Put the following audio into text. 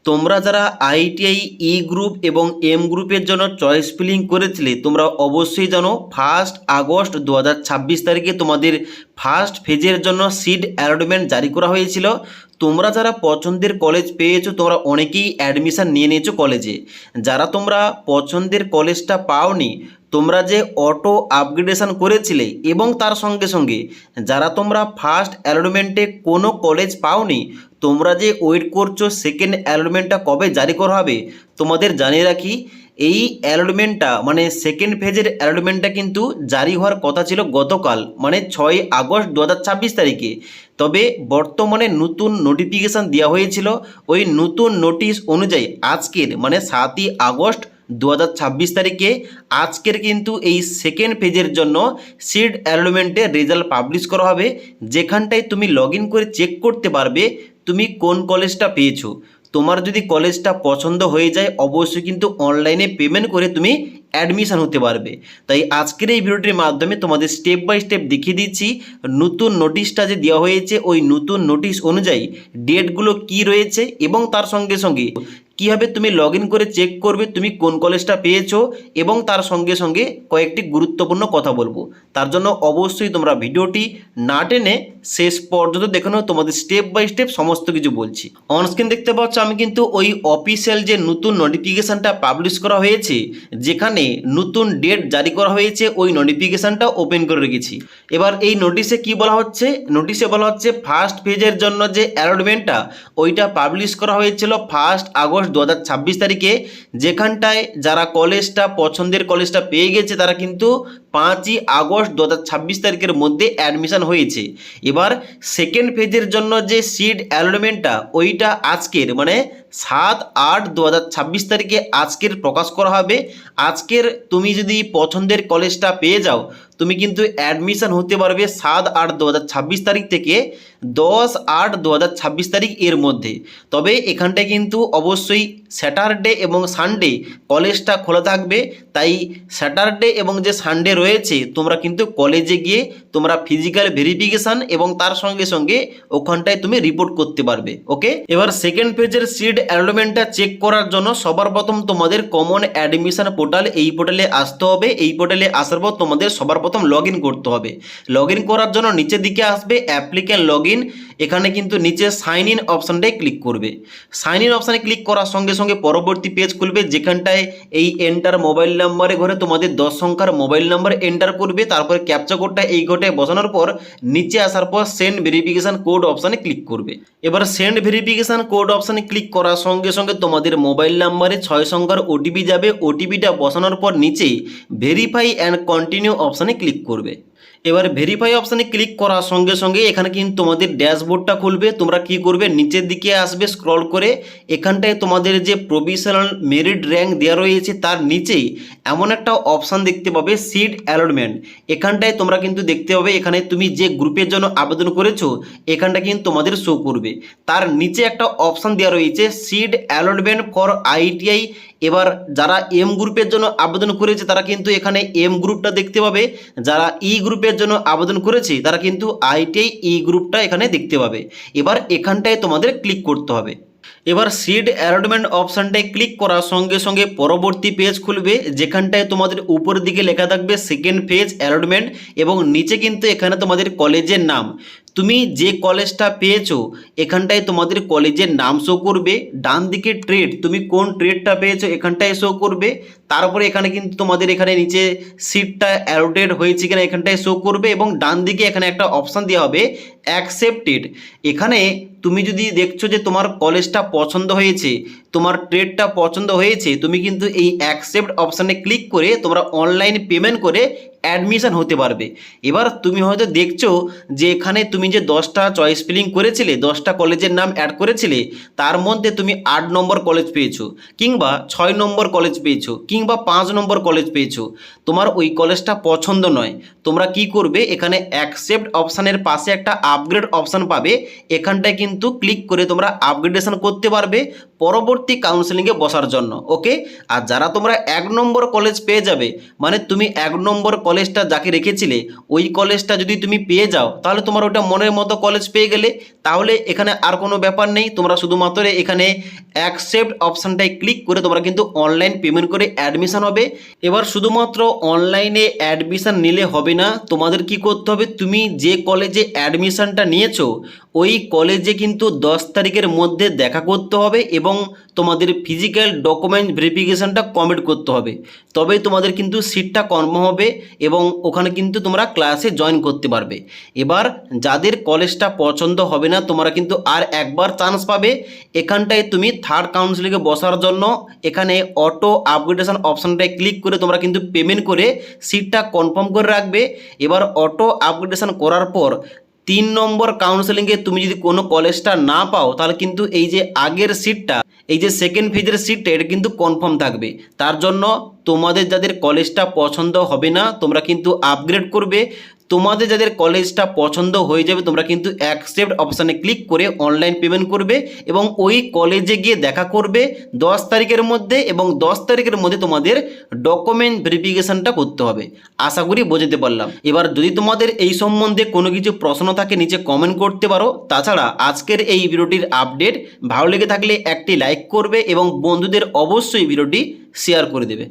তোমরা যারা আইটিআই ই গ্রুপ এবং এম গ্রুপের জন্য চয়েস ফিলিং করেছিলে তোমরা অবশ্যই জানো 1 আগস্ট 2026 তারিখে তোমাদের ফার্স্ট ফেজের জন্য সিড অ্যালটমেন্ট জারি করা হয়েছিল। তোমরা যারা পছন্দের কলেজ পেয়েছো তোমরা অনেকেই অ্যাডমিশন নিয়ে নিয়েছো কলেজে। যারা তোমরা পছন্দের কলেজটা পাওনি তোমরা যে অটো আপগ্রেডেশন করেছিলে এবং তার সঙ্গে সঙ্গে যারা তোমরা ফার্স্ট অ্যালটমেন্টে কোনো কলেজ পাওনি তোমরা যে ওয়েট করছো সেকেন্ড অ্যালটমেন্টটা কবে জারি করা হবে, তোমাদের জানিয়ে রাখি এই অ্যালটমেন্টটা মানে সেকেন্ড ফেজের অ্যালটমেন্টটা কিন্তু জারি হওয়ার কথা ছিল গতকাল মানে 6 আগস্ট 2026 তারিখে। তবে বর্তমানে নতুন নোটিফিকেশান দেওয়া হয়েছিল, ওই নতুন নোটিশ অনুযায়ী আজকের মানে 7 আগস্ট 2026 তারিখে আজকের কিন্তু এই সেকেন্ড ফেজের জন্য সিড অ্যালটমেন্টের রেজাল্ট পাবলিশ করা হবে, যেখানটায় তুমি লগ ইন করে চেক করতে পারবে তুমি কোন কলেজটা পেয়েছো। তোমার যদি কলেজটা পছন্দ হয়ে যায় অবশ্যই কিন্তু অনলাইনে পেমেন্ট করে তুমি অ্যাডমিশন হতে পারবে। তাই আজকের এই ভিডিওটির মাধ্যমে তোমাদের স্টেপ বাই স্টেপ দেখিয়ে দিচ্ছি নতুন নোটিশটা যে দেওয়া হয়েছে ওই নতুন নোটিশ অনুযায়ী ডেটগুলো কি রয়েছে এবং তার সঙ্গে সঙ্গে কীভাবে তুমি লগ ইন করে চেক করবে তুমি কোন কলেজটা পেয়েছো এবং তার সঙ্গে সঙ্গে কয়েকটি গুরুত্বপূর্ণ কথা বলবো। তার জন্য অবশ্যই তোমরা ভিডিওটি না টেনে শেষ পর্যন্ত দেখে নাও, তোমাদের স্টেপ বাই স্টেপ সমস্ত কিছু বলছি। অনস্ক্রিন দেখতে পাচ্ছ আমি কিন্তু ওই অফিসিয়াল যে নতুন নোটিফিকেশানটা পাবলিশ করা হয়েছে যেখানে নতুন ডেট জারি করা হয়েছে ওই নোটিফিকেশানটা ওপেন করে রেখেছি। এবার এই নোটিশে কি বলা হচ্ছে, নোটিশে বলা হচ্ছে ফার্স্ট ফেজের জন্য যে অ্যালটমেন্টটা ওইটা পাবলিশ করা হয়েছিল 1 আগস্ট 2026 তারিখে, যেখানটায় যারা কলেজটা পছন্দের কলেজটা পেয়ে গেছে তারা কিন্তু 5 আগস্ট 2026 তারিখের মধ্যে অ্যাডমিশন হয়েছে। এবার সেকেন্ড ফেজের জন্য যে সিড অ্যালটমেন্টটা ওইটা আজকের মানে 7/8/2026 তারিখে আজকের প্রকাশ করা হবে। আজকের তুমি যদি পছন্দের কলেজটা পেয়ে যাও তুমি কিন্তু অ্যাডমিশন হতে পারবে 7/8/2026 তারিখ থেকে 10/8/2026 তারিখ এর মধ্যে। তবে এখানটায় কিন্তু অবশ্যই স্যাটারডে এবং সানডে কলেজটা খোলা থাকবে, তাই স্যাটারডে এবং যে সানডে রয়েছে তোমরা কিন্তু কলেজে গিয়ে তোমরা ফিজিক্যাল ভেরিফিকেশান এবং তার সঙ্গে সঙ্গে ওখানটায় তুমি রিপোর্ট করতে পারবে। ওকে, এবার সেকেন্ড পেজের সিড অ্যালটমেন্টটা চেক করার জন্য সবার প্রথম তোমাদের কমন অ্যাডমিশন পোর্টাল এই পোর্টালে আসতে হবে। এই পোর্টালে আসার পর তোমাদের সবার প্রথম লগ ইন করতে হবে। লগ ইন করার জন্য নিচের দিকে আসবে অ্যাপ্লিক্যান্ট লগ ইন, এখানে কিন্তু নিচে সাইন ইন অপশানটাই ক্লিক করবে। সাইন ইন অপশানে ক্লিক করার সঙ্গে সঙ্গে পরবর্তী পেজ খুলবে যেখানটায় এই এন্টার মোবাইল নাম্বারে ঘরে তোমাদের 10 সংখ্যার মোবাইল নাম্বার এন্টার করবে, তারপরে ক্যাপচা কোডটা এই ঘটে বসানোর পর নিচে আসার পর সেন্ড ভেরিফিকেশান কোড অপশানে ক্লিক করবে। এবার সেন্ড ভেরিফিকেশান কোড অপশানে ক্লিক করার সঙ্গে সঙ্গে তোমাদের মোবাইল নাম্বারে 6 সংখ্যার ওটিপি যাবে। ওটিপিটা বসানোর পর নিচে ভেরিফাই অ্যান্ড কন্টিনিউ অপশানে ক্লিক করবে। এবার ভেরিফাই অপশানে ক্লিক করার সঙ্গে সঙ্গে এখানে কিন্তু তোমাদের ড্যাশবোর্ডটা খুলবে। তোমরা কি করবে নিচের দিকে আসবে স্ক্রল করে, এখানটায় তোমাদের যে প্রভিশনাল মেরিট র্যাঙ্ক দেওয়া রয়েছে তার নিচেই এমন একটা অপশান দেখতে পাবে সিড অ্যালটমেন্ট। এখানটায় তোমরা কিন্তু দেখতে পাবে এখানে তুমি যে গ্রুপের জন্য আবেদন করেছো এখানটা কিন্তু তোমাদের শো করবে। তার নিচে একটা অপশান দেওয়া রয়েছে সিড অ্যালটমেন্ট ফর আইটিআই। এবার যারা এম গ্রুপের জন্য আবেদন করেছে তারা কিন্তু এখানে এম গ্রুপটা দেখতে পাবে, যারা ই গ্রুপের জন্য আবেদন করেছে তারা কিন্তু আইটিআই ই গ্রুপটা এখানে দেখতে পাবে। এবার এখানটায় তোমাদের ক্লিক করতে হবে। এবার সিড অ্যালটমেন্ট অপশানটায় ক্লিক করার সঙ্গে সঙ্গে পরবর্তী পেজ খুলবে যেখানটায় তোমাদের উপরের দিকে লেখা থাকবে সেকেন্ড ফেজ অ্যালটমেন্ট এবং নিচে কিন্তু এখানে তোমাদের কলেজের নাম, তুমি যে কলেজটা পেয়েছো এখানটায় তোমাদের কলেজের নাম শো করবে। ডান দিকে ট্রেড, তুমি কোন ট্রেডটা পেয়েছো এখানটায় শো করবে। তারপরে এখানে কিন্তু তোমাদের এখানে নিচে সিটটা অ্যালোটেড হয়েছে কিনা এখানটায় শো করবে এবং ডান দিকে এখানে একটা অপশান দেওয়া হবে অ্যাকসেপ্টেড। এখানে তুমি যদি দেখছো যে তোমার কলেজটা পছন্দ হয়েছে, তোমার ট্রেডটা পছন্দ হয়েছে, তুমি কিন্তু এই অ্যাকসেপ্ট অপশানে ক্লিক করে তোমরা অনলাইন পেমেন্ট করে অ্যাডমিশন হতে পারবে। এবার তুমি হয়তো দেখছো যে এখানে তুমি যে 10টা চয়েস ফিলিং করেছিলে 10টা কলেজের নাম অ্যাড করেছিলে তার মধ্যে তুমি 8 নম্বর কলেজ পেয়েছো কিংবা 6 নম্বর কলেজ পেয়েছো কিংবা 5 নম্বর কলেজ পেয়েছো, তোমার ওই কলেজটা পছন্দ নয়। তোমরা কি করবে এখানে অ্যাকসেপ্ট অপশানের পাশে একটা আপগ্রেড অপশান পাবে, এখানটায় কিন্তু ক্লিক করে তোমরা আপগ্রেডেশন করতে পারবে পরবর্তী কাউন্সেলিংয়ে বসার জন্য। ওকে, আর যারা তোমরা 1 নম্বর কলেজ পেয়ে যাবে মানে তুমি 1 নম্বর কলেজটা যাকে রেখেছিলে ওই কলেজটা যদি তুমি পেয়ে যাও তাহলে তোমার ওটা মনের মতো কলেজ পেয়ে গেলে, তাহলে এখানে আর কোনো ব্যাপার নেই, তোমরা শুধুমাত্র এখানে অ্যাকসেপ্ট অপশানটায় ক্লিক করে তোমরা কিন্তু অনলাইন পেমেন্ট করে অ্যাডমিশন হবে। এবার শুধুমাত্র অনলাইনে অ্যাডমিশন নিলে হবে না, তোমাদের কি করতে হবে, তুমি যে কলেজে অ্যাডমিশনটা নিয়েছো ওই কলেজে কিন্তু 10 তারিখের মধ্যে দেখা করতে হবে এবং তোমাদের ফিজিক্যাল ডকুমেন্ট ভেরিফিকেশানটা কমপ্লিট করতে হবে, তবেই তোমাদের কিন্তু সিটটা কনফার্ম হবে এবং ওখানে কিন্তু তোমরা ক্লাসে জয়েন করতে পারবে। এবার যাদের কলেজটা পছন্দ হবে না তোমরা কিন্তু আর একবার চান্স পাবে, এখানটায় তুমি থার্ড কাউন্সিলিংয়ে বসার জন্য এখানে অটো আপগ্রেডেশন অপশানটায় ক্লিক করে তোমরা কিন্তু পেমেন্ট করে সিটটা কনফার্ম করে রাখবে। এবার অটো আপগ্রেডেশন করার পর 3 নম্বর কাউন্সেলিংয়ে তুমি যদি কোনো কলেজটা না পাও তাহলে কিন্তু এই যে আগের সিটটা, এই যে সেকেন্ড ফেজের সিটটা, এটা কিন্তু কনফার্ম থাকবে। তার জন্য তোমাদের যাদের কলেজটা পছন্দ হবে না তোমরা কিন্তু আপগ্রেড করবে, তোমাদের যাদের কলেজটা পছন্দ হয়ে যাবে তোমরা কিন্তু অ্যাকসেপ্ট অপশানে ক্লিক করে অনলাইন পেমেন্ট করবে এবং ওই কলেজে গিয়ে দেখা করবে 10 তারিখের মধ্যে, এবং 10 তারিখের মধ্যে তোমাদের ডকুমেন্ট ভেরিফিকেশানটা করতে হবে। আশা করি বোঝাতে পারলাম। এবার যদি তোমাদের এই সম্বন্ধে কোনো কিছু প্রশ্ন থাকে নিচে কমেন্ট করতে পারো। তাছাড়া আজকের এই ভিডিওটির আপডেট ভালো লেগে থাকলে একটি লাইক করবে এবং বন্ধুদের অবশ্যই ভিডিওটি শেয়ার করে দেবে।